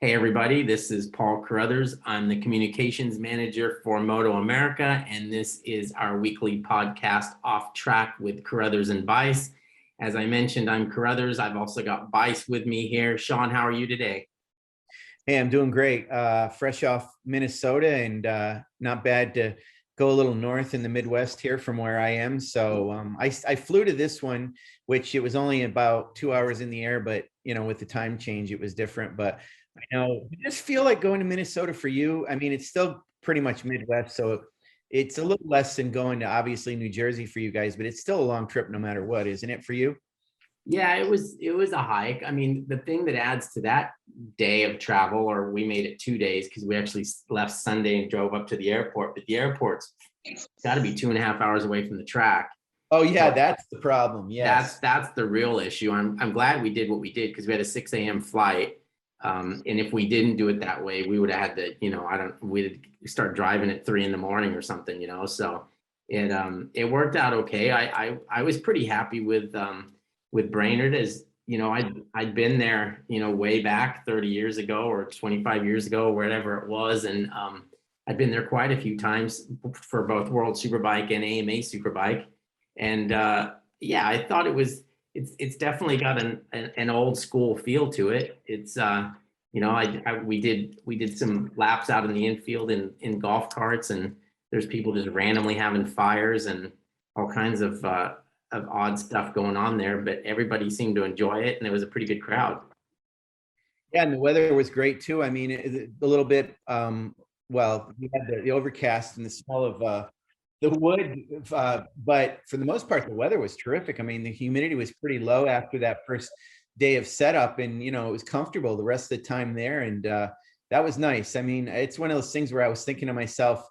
Hey everybody, this is Paul Carruthers. I'm the communications manager for MotoAmerica, and this is our weekly podcast, Off Track with Carruthers and Bice. As I mentioned, I'm Carruthers. I've also got Bice with me here. Sean, how are you today? Hey, I'm doing great. Fresh off Minnesota and not bad to go a little north in the Midwest here from where I am. So I flew to this one, which it was only about 2 hours in the air, but with the time change, it was different. But I know, I just feel like going to Minnesota for you. I mean, it's still pretty much Midwest, so it's a little less than going to obviously New Jersey for you guys, but it's still a long trip no matter what, isn't it for you? Yeah, it was a hike. I mean, the thing that adds to that day of travel, or we made it 2 days because we actually left Sunday and drove up to the airport, but the airport's got to be 2.5 hours away from the track. Oh yeah, So that's the problem. Yes. that's the real issue. I'm glad we did what we did because we had a 6 a.m. flight. And if we didn't do it that way, we would have had to, we'd start driving at 3 a.m. or something. So it worked out okay. I was pretty happy with Brainerd, as I'd been there, way back 30 years ago or 25 years ago, wherever it was. And I'd been there quite a few times for both World Superbike and AMA Superbike. And yeah, I thought it's definitely got an old school feel to it. It's we did some laps out in the infield in golf carts, and there's people just randomly having fires and all kinds of odd stuff going on there, but everybody seemed to enjoy it, and it was a pretty good crowd. Yeah, and the weather was great too. I mean, a little bit. Well, we had the overcast and the smell of the wood, but for the most part, the weather was terrific. I mean, the humidity was pretty low after that first day of setup, and it was comfortable the rest of the time there, and that was nice. I mean, it's one of those things where I was thinking to myself,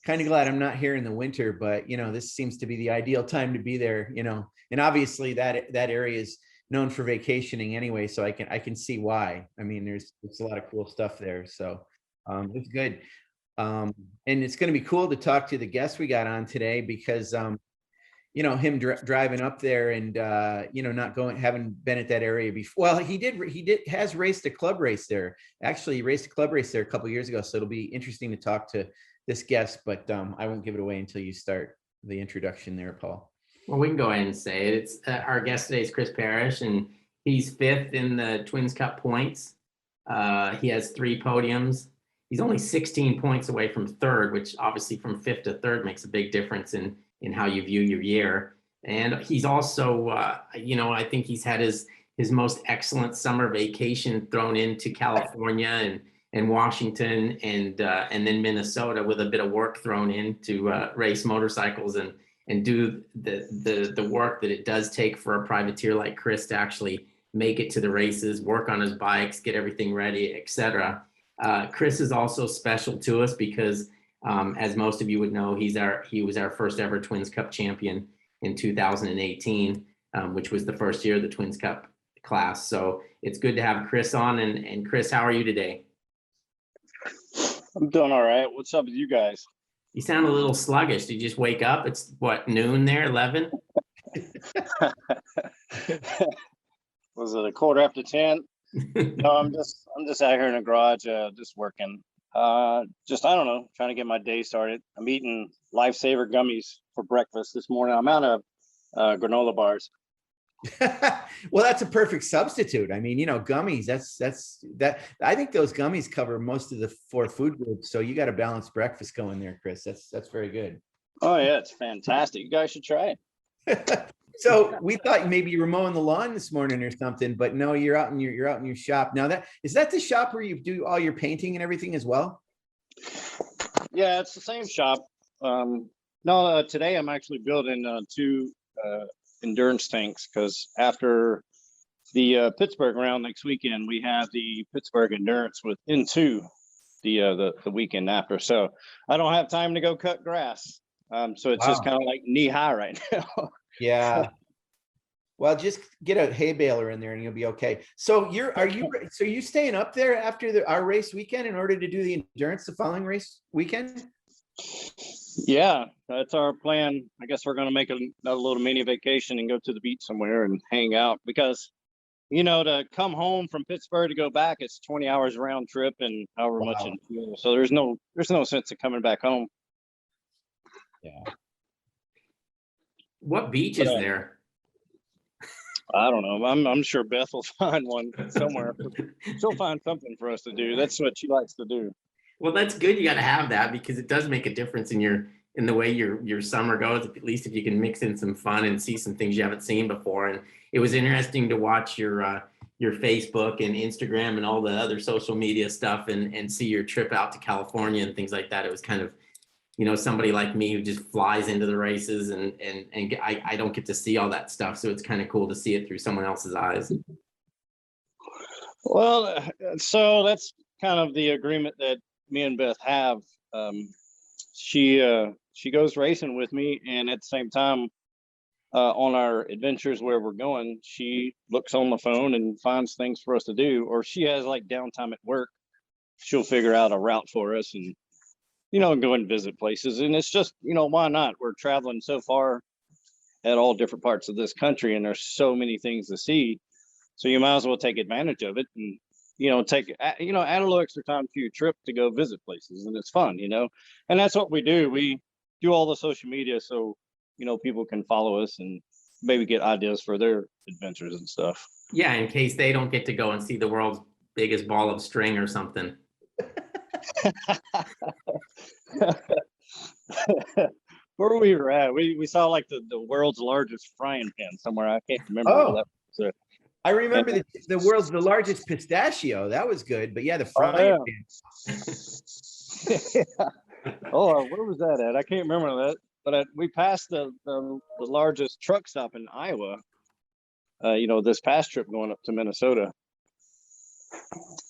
kind of glad I'm not here in the winter, but this seems to be the ideal time to be there. And obviously that area is known for vacationing anyway, so I can see why. I mean, there's a lot of cool stuff there, so it's good. And it's going to be cool to talk to the guest we got on today because him driving up there and not having been at that area before. Well, has raced a club race there. Actually, he raced a club race there a couple of years ago, so it'll be interesting to talk to this guest, but I won't give it away until you start the introduction there, Paul. Well, we can go ahead and say it. It's our guest today is Chris Parrish, and he's fifth in the Twins Cup points. He has 3 podiums. He's only 16 points away from third, which obviously from fifth to third makes a big difference in how you view your year. And he's also, I think he's had his most excellent summer vacation thrown into California and Washington and then Minnesota, with a bit of work thrown in to race motorcycles and do the work that it does take for a privateer like Chris to actually make it to the races, work on his bikes, get everything ready, etc. Chris is also special to us because, as most of you would know, he was our first ever Twins Cup champion in 2018, which was the first year of the Twins Cup class. So it's good to have Chris on. And Chris, how are you today? I'm doing all right. What's up with you guys? You sound a little sluggish. Did you just wake up? It's what, noon there, 11? Was it a quarter after 10? No, I'm just out here in the garage, just working. I don't know, trying to get my day started. I'm eating Lifesaver gummies for breakfast this morning. I'm out of granola bars. Well, that's a perfect substitute. I mean, gummies, that I think those gummies cover most of the 4 food groups. So you got a balanced breakfast going there, Chris. That's very good. Oh yeah, it's fantastic. You guys should try it. So we thought maybe you were mowing the lawn this morning or something, but no, you're out in your shop. Now is that the shop where you do all your painting and everything as well? Yeah, it's the same shop. No, today I'm actually building 2 endurance tanks, because after the Pittsburgh round next weekend, we have the Pittsburgh endurance into the weekend after. So I don't have time to go cut grass. So it's just kind of like knee high right now. Yeah. Well, just get a hay baler in there and you'll be okay. So you staying up there after our race weekend in order to do the endurance the following race weekend? Yeah, that's our plan. I guess we're going to make another little mini vacation and go to the beach somewhere and hang out, because to come home from Pittsburgh to go back, it's 20 hours round trip and however much Wow. in fuel. So there's no sense of coming back home. Yeah. What beach is there? I don't know. I'm sure Beth will find one somewhere. She'll find something for us to do. That's what she likes to do. Well, that's good. You got to have that because it does make a difference in the way your summer goes. At least if you can mix in some fun and see some things you haven't seen before. And it was interesting to watch your Facebook and Instagram and all the other social media stuff and see your trip out to California and things like that. It was kind of, somebody like me who just flies into the races and I don't get to see all that stuff. So it's kind of cool to see it through someone else's eyes. Well, so that's kind of the agreement that me and Beth have. She goes racing with me, and at the same time, on our adventures where we're going, she looks on the phone and finds things for us to do, or she has like downtime at work. She'll figure out a route for us and, go and visit places. And it's just, why not? We're traveling so far at all different parts of this country, and there's so many things to see. So you might as well take advantage of it and, add a little extra time to your trip to go visit places. And it's fun, and that's what we do. We do all the social media so, people can follow us and maybe get ideas for their adventures and stuff. Yeah, in case they don't get to go and see the world's biggest ball of string or something. Where we were at, we saw like the world's largest frying pan somewhere. I can't remember. Oh. That was. I remember the world's the largest pistachio. That was good. But yeah, the frying pan. Oh, where was that at? I can't remember that. But we passed the largest truck stop in Iowa. This past trip going up to Minnesota.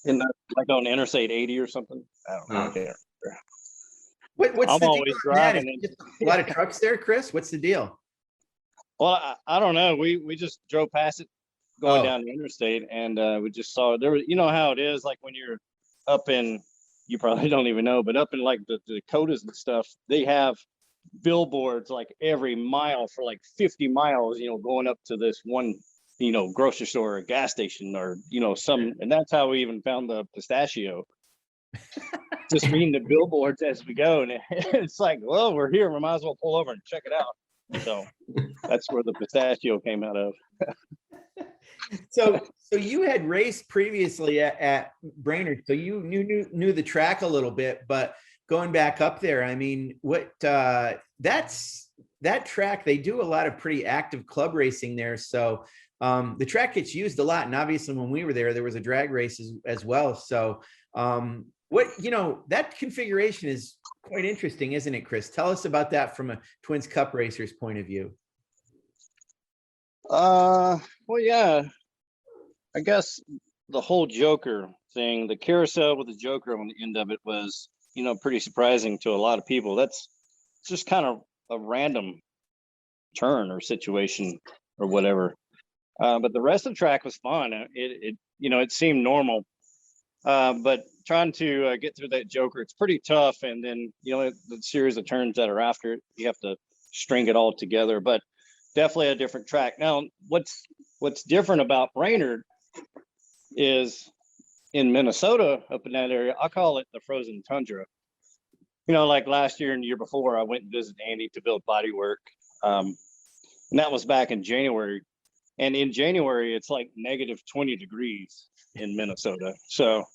Like on Interstate 80 or something. I don't know. I can't remember. What's I'm the always deal on that? driving. Is a lot of trucks there, Chris? What's the deal? Well, I don't know. We just drove past it going down the interstate, and we just saw there was, how it is, like when you're up in, you probably don't even know, but up in like the Dakotas and stuff, they have billboards like every mile for like 50 miles, going up to this one, grocery store or gas station or, and that's how we even found the pistachio. Just reading the billboards as we go, and it's like, well, we're here, we might as well pull over and check it out. So that's where the pistachio came out of. So you had raced previously at Brainerd, so you knew the track a little bit, but going back up there, I mean, that track, they do a lot of pretty active club racing there. So the track gets used a lot, and obviously when we were there was a drag race as well. So that configuration is quite interesting, isn't it, Chris? Tell us about that from a Twins Cup racer's point of view. Well, yeah, I guess the whole Joker thing, the carousel with the Joker on the end of it was, pretty surprising to a lot of people. That's just kind of a random turn or situation or whatever. But the rest of the track was fun. It seemed normal. But trying to get through that Joker, it's pretty tough. And then, the series of turns that are after it, you have to string it all together. But definitely a different track. Now, what's different about Brainerd is in Minnesota, up in that area, I call it the frozen tundra. Like last year and the year before, I went and visited Andy to build bodywork. And that was back in January. And in January, it's like negative 20 degrees in Minnesota. So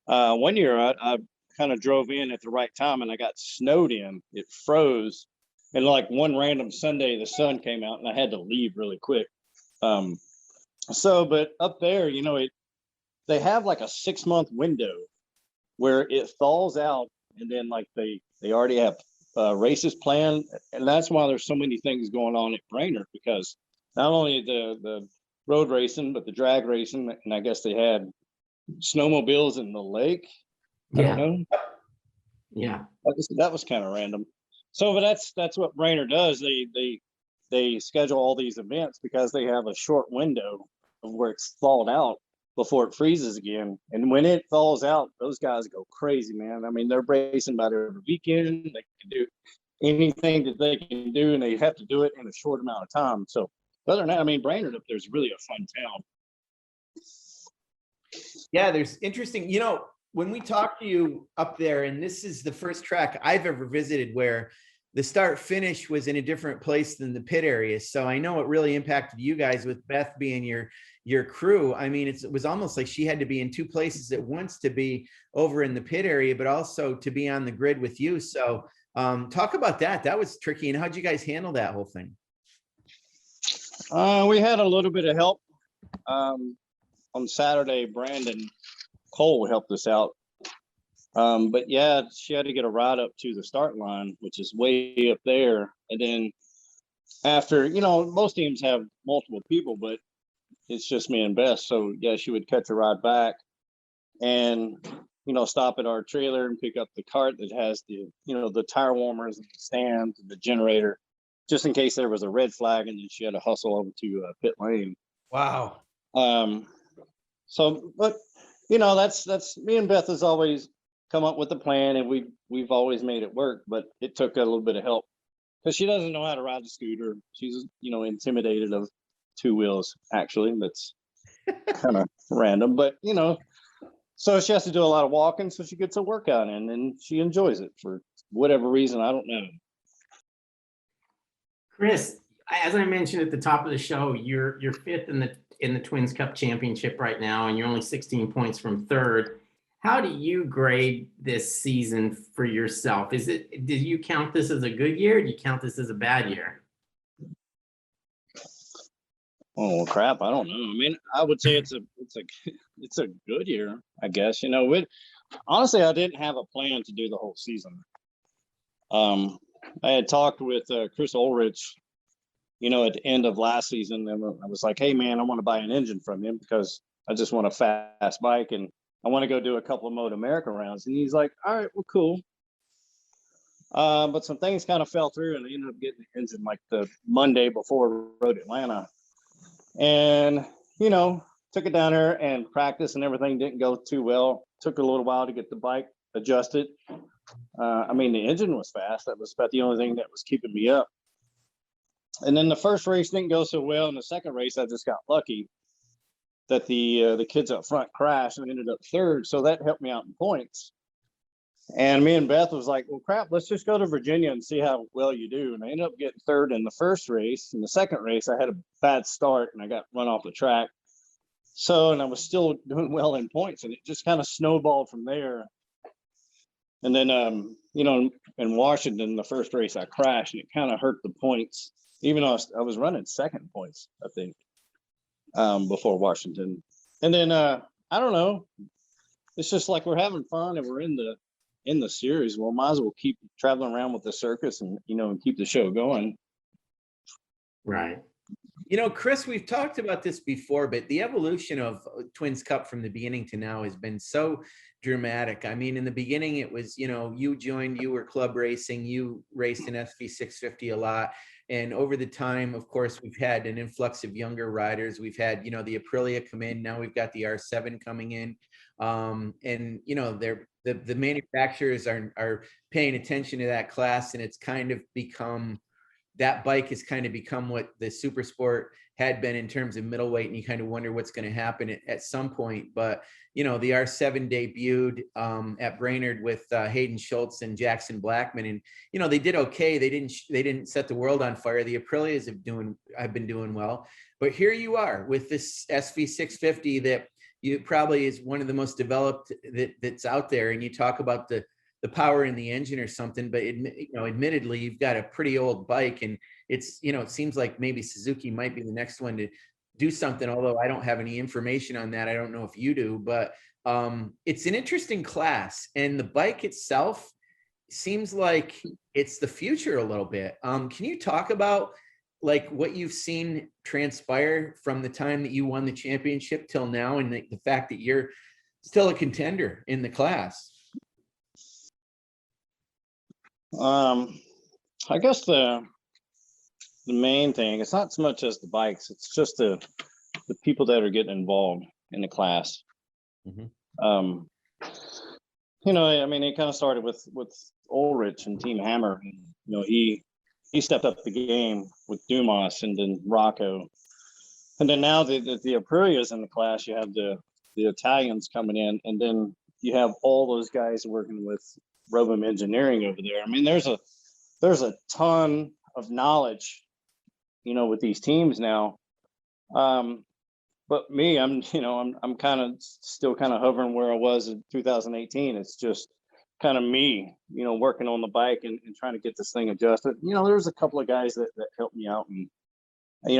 one year I kind of drove in at the right time and I got snowed in. It froze. And like one random Sunday, the sun came out and I had to leave really quick. But up there, they have like a 6-month window where it thaws out, and then like they already have races planned. And that's why there's so many things going on at Brainerd, because not only the road racing, but the drag racing. And I guess they had snowmobiles in the lake. I don't know. Yeah. That was kind of random. So, but that's what Brainerd does. They schedule all these events because they have a short window of where it's thawed out before it freezes again. And when it thaws out, those guys go crazy, man. I mean, they're racing about every weekend. They can do anything that they can do, and they have to do it in a short amount of time. So, other than that, I mean, Brainerd up there is really a fun town. Yeah, there's interesting, when we talk to you up there, and this is the first track I've ever visited where the start finish was in a different place than the pit area. So I know it really impacted you guys with Beth being your crew. I mean, it was almost like she had to be in two places at once to be over in the pit area, but also to be on the grid with you. So talk about that. That was tricky. And how'd you guys handle that whole thing? We had a little bit of help. On Saturday, Brandon Cole helped us out. But yeah, she had to get a ride up to the start line, which is way up there. And then after, most teams have multiple people, but it's just me and Beth. So yeah, she would catch a ride back and, stop at our trailer and pick up the cart that has the tire warmers and the stands and the generator, just in case there was a red flag. And then she had to hustle over to pit lane. Wow. So, but that's me and Beth has always come up with a plan, and we've always made it work, but it took a little bit of help because she doesn't know how to ride the scooter. She's, intimidated of two wheels, actually. That's kind of random, but so she has to do a lot of walking, so she gets a workout in, and she enjoys it for whatever reason. I don't know. Chris, as I mentioned at the top of the show, you're fifth in the Twins Cup Championship right now, and you're only 16 points from third. How do you grade this season for yourself? Do you count this as a good year? Or do you count this as a bad year? Oh crap! I don't know. I mean, I would say it's a good year, I guess. Honestly, I didn't have a plan to do the whole season. I had talked with Chris Ulrich, at the end of last season, and I was like, "Hey, man, I want to buy an engine from him because I just want a fast bike and I want to go do a couple of MotoAmerica rounds." And he's like, "All right, well, cool." But some things kind of fell through, and I ended up getting the engine like the Monday before Road Atlanta, and took it down there and practice, and everything didn't go too well. Took a little while to get the bike adjusted. I mean, the engine was fast. That was about the only thing that was keeping me up. And then the first race didn't go so well. In the second race, I just got lucky that the kids up front crashed and ended up third. So that helped me out in points. And me and Beth was like, well, crap, let's just go to Virginia and see how well you do. And I ended up getting third in the first race. In the second race, I had a bad start and I got run off the track. So, and I was still doing well in points, and it just kind of snowballed from there. And then, in Washington, the first race I crashed, and it kind of hurt the points, even though I was running second points, I think, before Washington. And then, I don't know. It's just like we're having fun and we're in the series. Well, might as well keep traveling around with the circus and, and keep the show going. Right. Chris, we've talked about this before, but the evolution of Twins Cup from the beginning to now has been so dramatic. I mean, in the beginning, it was, you were club racing, you raced in SV650 a lot. And over the time, of course, we've had an influx of younger riders. We've had, the Aprilia come in. Now we've got the R7 coming in. And, the manufacturers are paying attention to that class, and it's kind of become, that bike has kind of become what the super sport had been in terms of middleweight, and you kind of wonder what's going to happen at some point. But, the R7 debuted at Brainerd with Hayden Schultz and Jackson Blackman, and, they did okay. They didn't set the world on fire. The Aprilias have been doing well. But here you are with this SV650 that you probably is one of the most developed that's out there. And you talk about the power in the engine or something, but admittedly, you've got a pretty old bike, and it's, it seems like maybe Suzuki might be the next one to do something, although I don't have any information on that. I don't know if you do, but it's an interesting class, and the bike itself seems like it's the future a little bit. Can you talk about like what you've seen transpire from the time that you won the championship till now, and the fact that you're still a contender in the class? I guess the main thing, it's not so much as the bikes, it's just the people that are getting involved in the class. Mm-hmm. I mean, it kind of started with Ulrich and Team Hammer. He stepped up the game with Dumas and then Rocco. And then now the Aprilia's in the class, you have the the Italians coming in, and then you have all those guys working with Robum Engineering over there. I mean, there's a ton of knowledge, with these teams now. But me, I'm kind of still kind of hovering where I was in 2018. It's just kind of me, working on the bike and trying to get this thing adjusted. There's a couple of guys that helped me out, and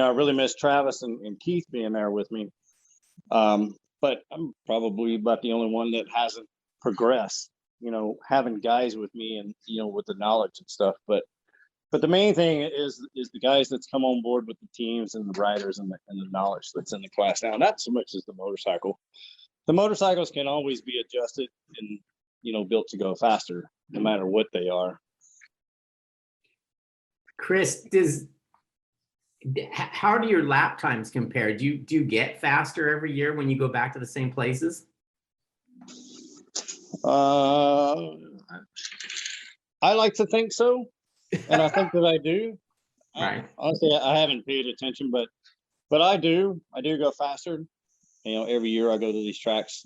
I really miss Travis and Keith being there with me. But I'm probably about the only one that hasn't progressed, having guys with me and, with the knowledge and stuff. But the main thing is the guys that's come on board with the teams and the riders and the knowledge that's in the class now. Not so much as the motorcycle. The motorcycles can always be adjusted and, built to go faster, no matter what they are. Chris, how do your lap times compare? Do you get faster every year when you go back to the same places? I like to think so, and I think that I do. Right. Honestly, I haven't paid attention, but I do go faster. Every year I go to these tracks,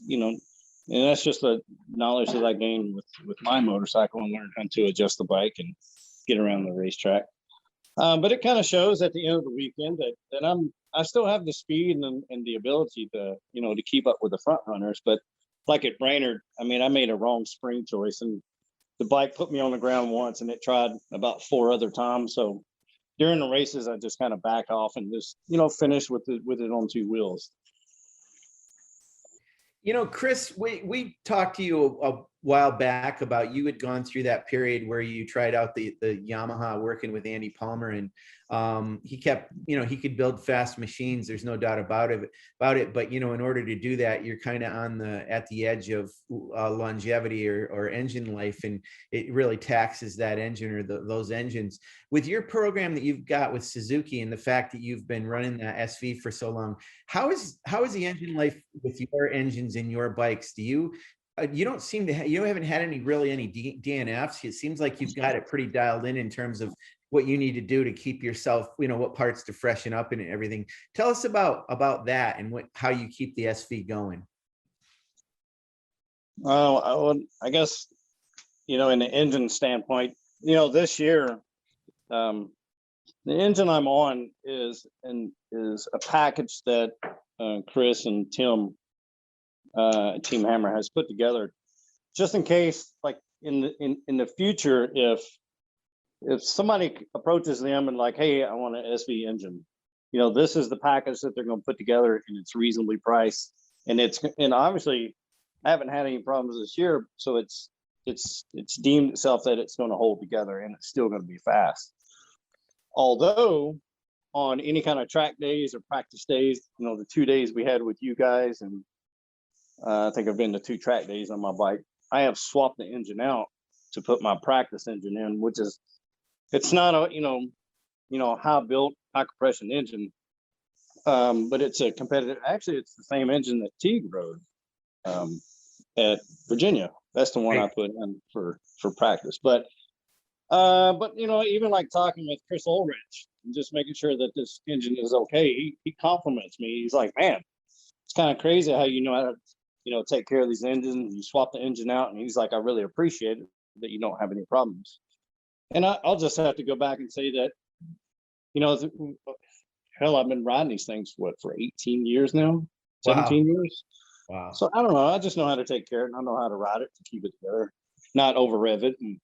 and that's just the knowledge that I gained with my motorcycle and learn how to adjust the bike and get around the racetrack. But it kind of shows at the end of the weekend that I still have the speed and the ability to, to keep up with the front runners. But like at Brainerd, I mean, I made a wrong spring choice, and the bike put me on the ground once, and it tried about 4 other times. So during the races, I just kind of back off and just, finish with it on 2 wheels. Chris, we talked to you a while back about you had gone through that period where you tried out the Yamaha working with Andy Palmer, and he kept, he could build fast machines. There's no doubt about it. But, in order to do that, you're kind of at the edge of longevity or engine life, and it really taxes that engine or those engines. With your program that you've got with Suzuki and the fact that you've been running that SV for so long, how is the engine life with your engines in your bikes? Do you don't seem to you haven't had any DNFs. It seems like you've got it pretty dialed in terms of what you need to do to keep yourself, what parts to freshen up and everything. Tell us about that and how you keep the SV going. I guess, in the engine standpoint, this year, the engine I'm on is a package that Chris and Tim, Team Hammer, has put together just in case, like in the future, if somebody approaches them and like, hey, I want an SV engine, this is the package that they're going to put together, and it's reasonably priced, and obviously I haven't had any problems this year, so it's deemed itself that it's going to hold together, and it's still going to be fast. Although on any kind of track days or practice days, the 2 days we had with you guys, and I think I've been to 2 track days on my bike, I have swapped the engine out to put my practice engine in, which is, it's not a high built, high compression engine, but it's a competitive. Actually, it's the same engine that Teague rode at Virginia. That's the one I put in for practice. But even like talking with Chris Ulrich and just making sure that this engine is okay, he compliments me. He's like, man, it's kind of crazy how you know how to take care of these engines. You swap the engine out, and he's like, I really appreciate it that you don't have any problems. And I'll just have to go back and say that, hell, I've been riding these things, for 18 years now, 17 years. Wow. So I don't know. I just know how to take care of it, and I know how to ride it to keep it together, not over rev it, and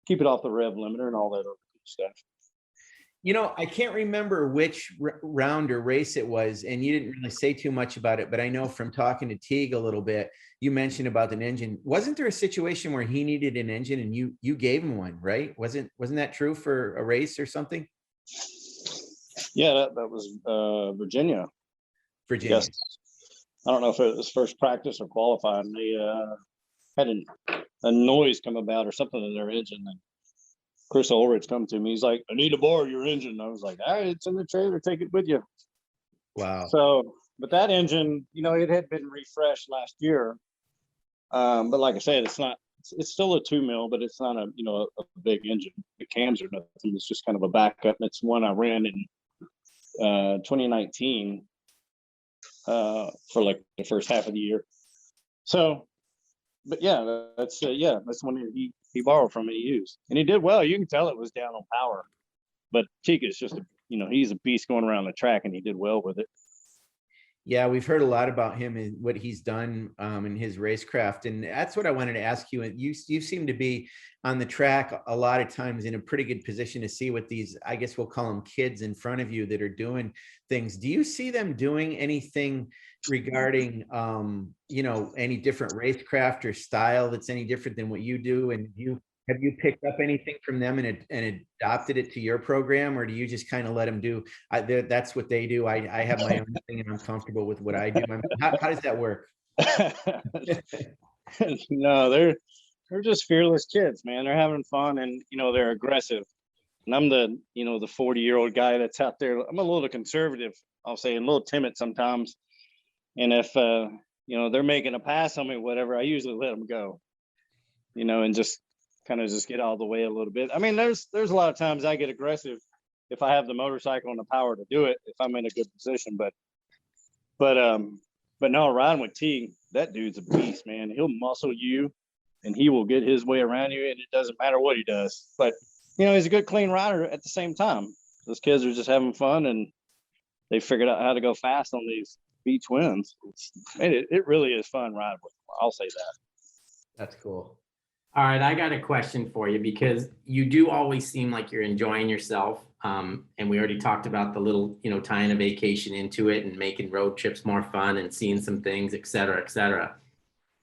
keep it off the rev limiter and all that other good stuff. I can't remember which round or race it was, and you didn't really say too much about it, but I know from talking to Teague a little bit, you mentioned about an engine. Wasn't there a situation where he needed an engine and you gave him one, right? Wasn't that true for a race or something? Yeah, that was Virginia. Virginia. Yes. I don't know if it was first practice or qualifying. They had a noise come about or something in their engine, and Chris Ulrich come to me. He's like, I need to borrow your engine. And I was like, all right, it's in the trailer. Take it with you. Wow. So, but that engine, it had been refreshed last year. But like I said, it's still a 2 mil, but it's not a big engine. The cams are nothing. It's just kind of a backup. It's one I ran in 2019. for like the first half of the year. So, but yeah, that's one that he borrowed from and he used, and he did well. You can tell it was down on power, but Tika's just he's a beast going around the track, and he did well with it. Yeah, we've heard a lot about him and what he's done in his racecraft, and that's what I wanted to ask you. And you seem to be on the track a lot of times in a pretty good position to see what these, I guess we'll call them kids in front of you that are doing things. Do you see them doing anything regarding any different racecraft or style that's any different than what you do? And have you picked up anything from them and adopted it to your program, or do you just kind of let them do? That's what they do. I have my own thing, and I'm comfortable with what I do. How does that work? No, they're just fearless kids, man. They're having fun, and they're aggressive. And I'm the 40-year-old guy that's out there. I'm a little conservative, I'll say, and a little timid sometimes. And if they're making a pass on me, whatever, I usually let them go. And just kind of just get out of the way a little bit. I mean, there's a lot of times I get aggressive if I have the motorcycle and the power to do it, if I'm in a good position. But no, riding with T, that dude's a beast, man. He'll muscle you, and he will get his way around you, and it doesn't matter what he does. But he's a good, clean rider at the same time. Those kids are just having fun, and they figured out how to go fast on these V twins. It really is fun riding with them. I'll say that. That's cool. All right, I got a question for you, because you do always seem like you're enjoying yourself. And we already talked about the little, tying a vacation into it and making road trips more fun and seeing some things, et cetera, et cetera.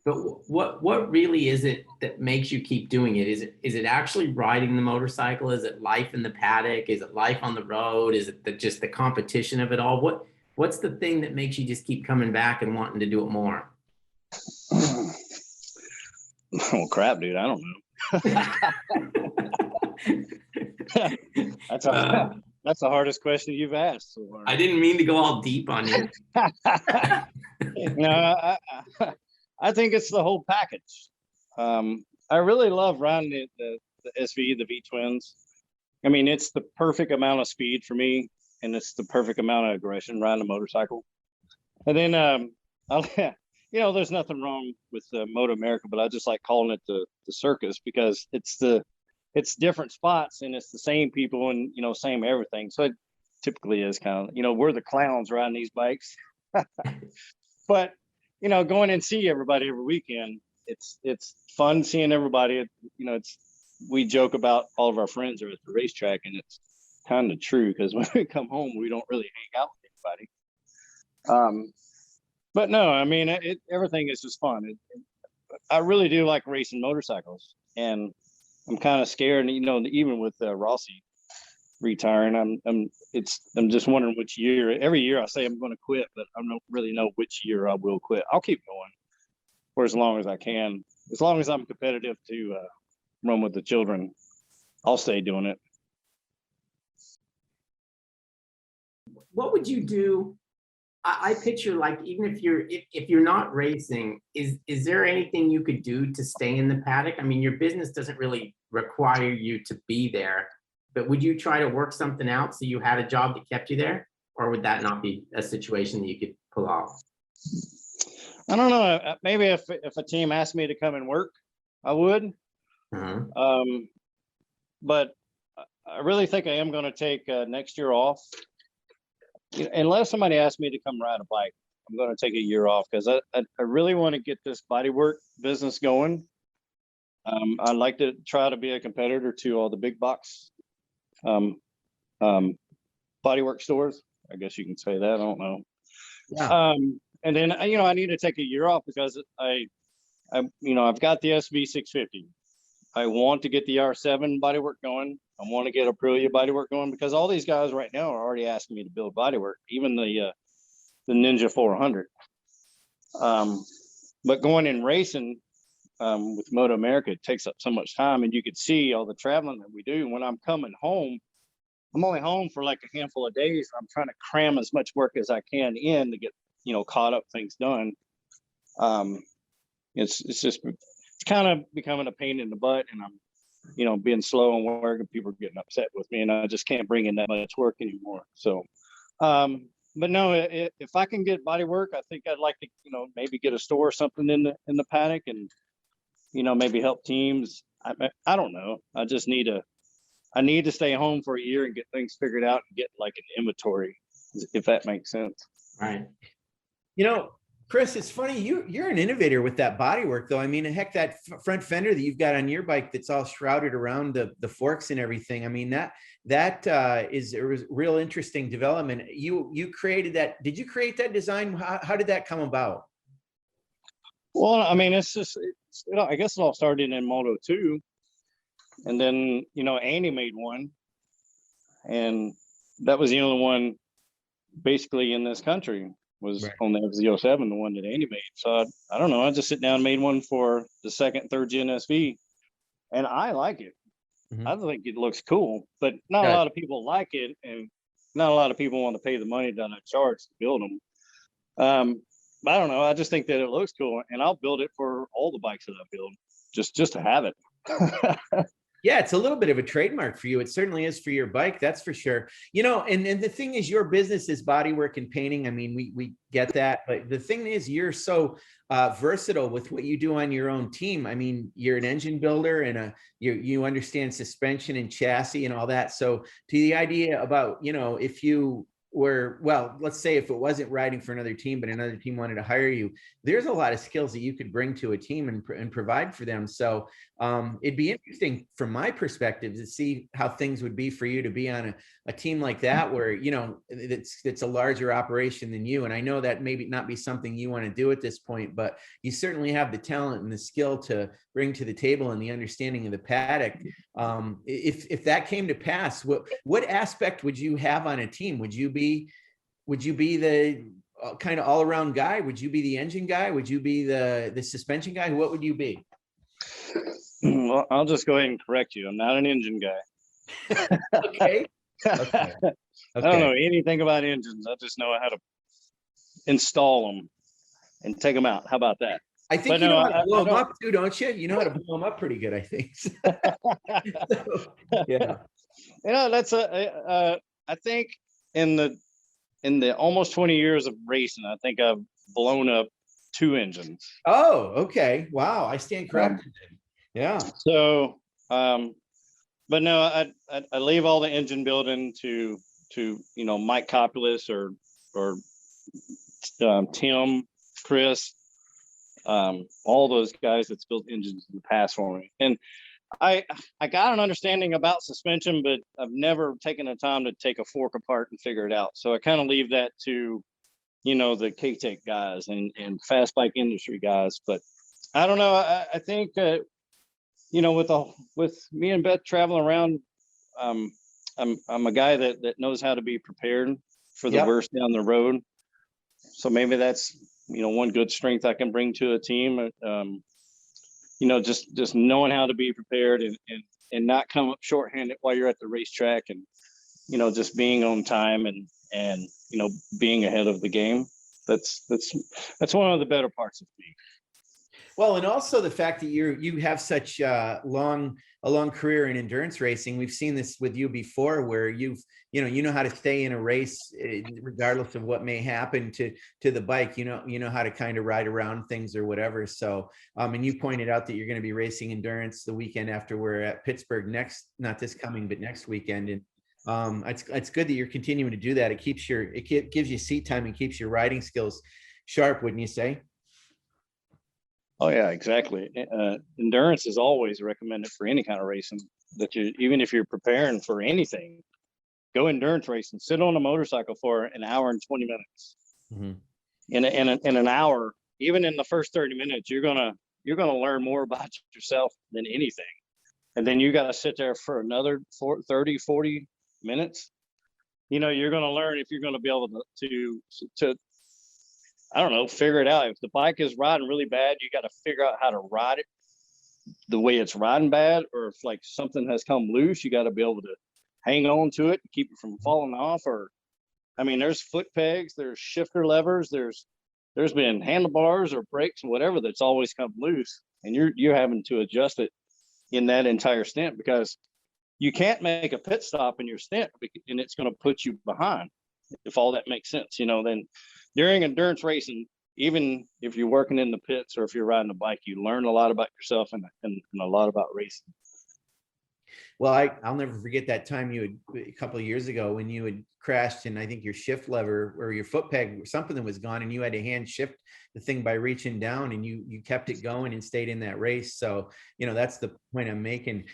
But what really is it that makes you keep doing it? Is it actually riding the motorcycle? Is it life in the paddock? Is it life on the road? Is it just the competition of it all? What's the thing that makes you just keep coming back and wanting to do it more? Oh crap, dude! I don't know. That's the hardest question you've asked so far. I didn't mean to go all deep on you. No, I think it's the whole package. I really love riding the SV, the V twins. I mean, it's the perfect amount of speed for me, and it's the perfect amount of aggression riding a motorcycle. And then there's nothing wrong with MotoAmerica, but I just like calling it the circus, because it's different spots, and it's the same people, and same everything. So it typically is kind of we're the clowns riding these bikes. But going and see everybody every weekend, it's fun seeing everybody. We joke about all of our friends are at the racetrack, and it's kind of true, because when we come home, we don't really hang out with anybody. But no, I mean, everything is just fun. I really do like racing motorcycles, and I'm kind of scared. And even with Rossi retiring, I'm just wondering which year. Every year I say I'm going to quit, but I don't really know which year I will quit. I'll keep going for as long as I can, as long as I'm competitive to run with the children. I'll stay doing it. What would you do? I picture, like, even if you're not racing, is there anything you could do to stay in the paddock? I mean, your business doesn't really require you to be there, but would you try to work something out so you had a job that kept you there, or would that not be a situation that you could pull off? I don't know. Maybe if a team asked me to come and work, I would. Uh-huh. But I really think I am going to take next year off. Unless somebody asks me to come ride a bike, I'm going to take a year off, because I really want to get this bodywork business going. I'd like to try to be a competitor to all the big box bodywork stores. I guess you can say that. I don't know. Yeah. And then I need to take a year off, because I've got the SV 650. I want to get the R7 bodywork going. I want to get Aprilia bodywork going, because all these guys right now are already asking me to build bodywork, even the Ninja 400. But going and racing with MotoAmerica, it takes up so much time, and you could see all the traveling that we do. When I'm coming home, I'm only home for like a handful of days. I'm trying to cram as much work as I can in to get caught up, things done. It's kind of becoming a pain in the butt, and I'm being slow on work, and people are getting upset with me, and I just can't bring in that much work anymore. So but no, if I can get body work, I think I'd like to, maybe get a store or something in the paddock, and maybe help teams. I don't know. I need to stay home for a year and get things figured out and get like an inventory, if that makes sense. Right. Chris, it's funny, you're an innovator with that bodywork, though. I mean, heck, that front fender that you've got on your bike that's all shrouded around the forks and everything. I mean, that is a real interesting development. You created that. Did you create that design? How did that come about? Well, I mean, it's just, I guess it all started in Moto 2. And then, Andy made one. And that was the only one basically in this country. Was right. On the FZ07, the one that Andy made. So I don't know. I just sit down and made one for the second, third gen SV, and I like it. Mm-hmm. I think it looks cool, but not a lot of people like it, and not a lot of people want to pay the money down at charge to build them. I don't know. I just think that it looks cool, and I'll build it for all the bikes that I build, just to have it. Yeah, it's a little bit of a trademark for you. It certainly is for your bike, that's for sure. And the thing is, your business is bodywork and painting. I mean, we get that, but the thing is, you're so versatile with what you do on your own team. I mean, you're an engine builder, and you understand suspension and chassis and all that. So to the idea about, if you were, well, let's say if it wasn't riding for another team, but another team wanted to hire you, there's a lot of skills that you could bring to a team and provide for them. So it'd be interesting from my perspective to see how things would be for you to be on a team like that, where, it's a larger operation than you. And I know that maybe not be something you want to do at this point, but you certainly have the talent and the skill to bring to the table and the understanding of the paddock. If that came to pass, what aspect would you have on a team? Would you be the kind of all around guy? Would you be the engine guy? Would you be the suspension guy? What would you be? Well, I'll just go ahead and correct you. I'm not an engine guy. Okay. Okay. I don't know anything about engines. I just know how to install them and take them out. How about that? I think you know how to blow them up too, don't you? You know how to blow them up pretty good, I think. Yeah. That's I think in the almost 20 years of racing, I think I've blown up 2 engines. Oh, okay. Wow. I stand corrected. Yeah. So, but no, I leave all the engine building to Mike Coppolis or Tim, Chris, all those guys that's built engines in the past for me. And I got an understanding about suspension, but I've never taken the time to take a fork apart and figure it out. So I kind of leave that to, the K-Tech guys and fast bike industry guys. But I don't know. I think with me and Beth traveling around, I'm a guy that knows how to be prepared for the worst down the road. So maybe that's, one good strength I can bring to a team. Just knowing how to be prepared and not come up shorthanded while you're at the racetrack, and, just being on time and being ahead of the game. That's one of the better parts of me. Well, and also the fact that you have such a long career in endurance racing. We've seen this with you before, where you know how to stay in a race regardless of what may happen to the bike. You know how to kind of ride around things or whatever. So, and you pointed out that you're going to be racing endurance the weekend after we're at Pittsburgh not this coming, but next weekend. And it's good that you're continuing to do that. It gives you seat time and keeps your riding skills sharp, wouldn't you say? Oh yeah, exactly. Endurance is always recommended for any kind of racing. Even if you're preparing for anything, go endurance racing. Sit on a motorcycle for an hour and 20 minutes. Mm-hmm. In an hour, even in the first 30 minutes, you're gonna learn more about yourself than anything. And then you got to sit there for another 30, 40 minutes. You're gonna learn if you're gonna be able to I don't know, figure it out. If the bike is riding really bad, you got to figure out how to ride it the way it's riding bad. Or if like something has come loose, you got to be able to hang on to it, keep it from falling off. Or, I mean, there's foot pegs, there's shifter levers, there's been handlebars or brakes or whatever that's always come loose, and you're having to adjust it in that entire stint, because you can't make a pit stop in your stint and it's going to put you behind. if all that makes sense, then during endurance racing, even if you're working in the pits or if you're riding a bike, you learn a lot about yourself and a lot about racing. Well, I'll never forget that time a couple of years ago when you had crashed, and I think your shift lever or your foot peg or something that was gone, and you had to hand shift the thing by reaching down, and you kept it going and stayed in that race. So, that's the point I'm making.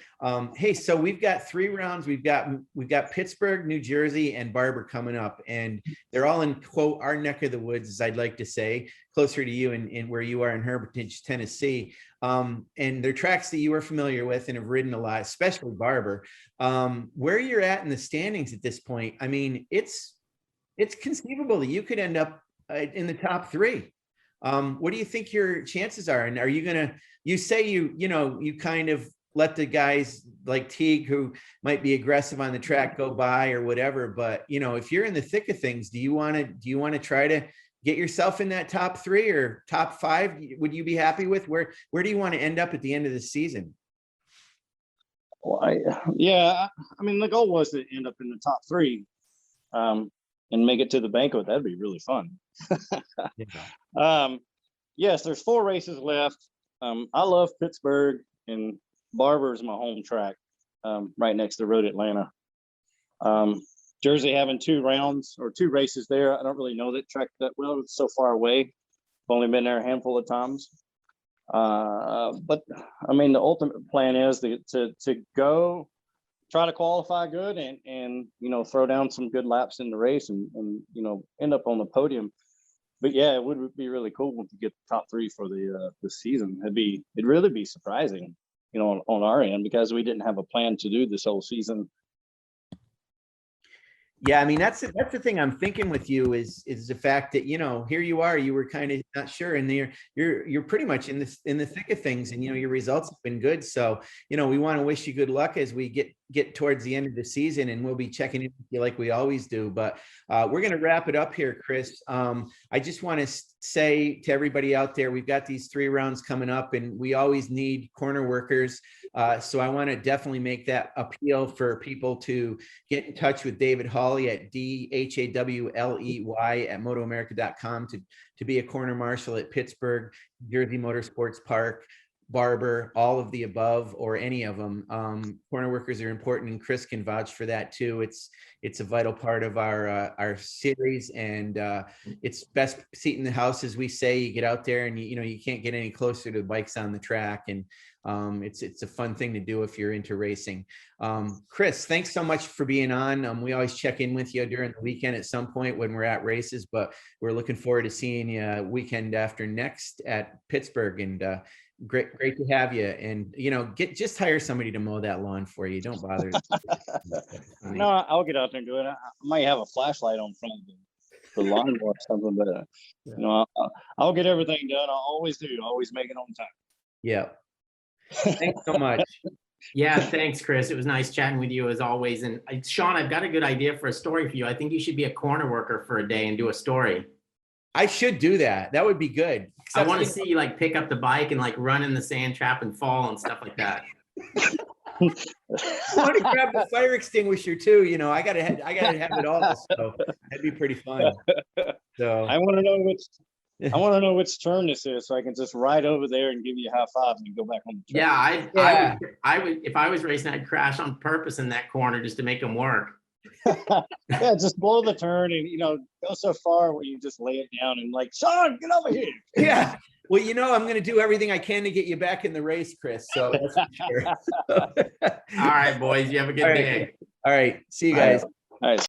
Hey, so we've got 3 rounds. We've got Pittsburgh, New Jersey, and Barber coming up, and they're all in, quote, our neck of the woods, as I'd like to say, closer to you in where you are in Hermitage, Tennessee. And they're tracks that you are familiar with and have ridden a lot, especially Barber. Where you're at in the standings at this point, I mean, it's conceivable that you could end up in the top 3. What do you think your chances are? And are you gonna? You say you kind of let the guys like Teague, who might be aggressive on the track, go by or whatever. But if you're in the thick of things, do you want to try to get yourself in that top 3 or top 5? Would you be happy with where do you want to end up at the end of the season? Well, I mean, the goal was to end up in the top 3 and make it to the banquet. That'd be really fun. Yes, there's 4 races left. I love Pittsburgh, and Barber is my home track, right next to Road Atlanta. Jersey having 2 rounds or 2 races there. I don't really know that track that well. It's so far away. I've only been there a handful of times. But I mean, the ultimate plan is to go try to qualify good and throw down some good laps in the race and end up on the podium. But yeah, it would be really cool to get the top 3 for the season. It'd really be surprising, on our end, because we didn't have a plan to do this whole season. Yeah, I mean, that's the thing I'm thinking with you is the fact that here you are, you were kind of not sure, and you're pretty much in the thick of things, and your results have been good. So we want to wish you good luck as we get towards the end of the season, and we'll be checking in with you like we always do. But we're going to wrap it up here, Chris. I just want to say to everybody out there, we've got these 3 rounds coming up, and we always need corner workers. So I want to definitely make that appeal for people to get in touch with David Hawley at DHAWLEY at MotoAmerica.com to be a corner marshal at Pittsburgh, Jersey Motorsports Park, Barber, all of the above, or any of them. Corner workers are important, and Chris can vouch for that too. It's a vital part of our series, and it's best seat in the house, as we say. You get out there, and you can't get any closer to the bikes on the track, and it's a fun thing to do if you're into racing. Chris, thanks so much for being on. We always check in with you during the weekend at some point when we're at races, but we're looking forward to seeing you weekend after next at Pittsburgh, and great to have you. And just hire somebody to mow that lawn for you. Don't bother. No, I'll get out there and do it. I might have a flashlight on front of the lawnmower or something, but I'll get everything done. I always do. I always make it on time. Yeah. Thanks so much. Yeah, thanks, Chris. It was nice chatting with you as always. And Sean, I've got a good idea for a story for you. I think you should be a corner worker for a day and do a story. I should do that. That would be good. I want to see you pick up the bike and run in the sand trap and fall and stuff like that. I want to grab the fire extinguisher too. I gotta have it all. So that'd be pretty fun. So I want to know which turn this is, so I can just ride over there and give you a high five and go back on the track. Yeah, I would. If I was racing, I'd crash on purpose in that corner just to make them work. Yeah, just blow the turn and go so far where you just lay it down and Sean, get over here. Yeah. Well, I'm going to do everything I can to get you back in the race, Chris. So that's for sure. All right, boys. You have a good day. All right. See you guys. All right.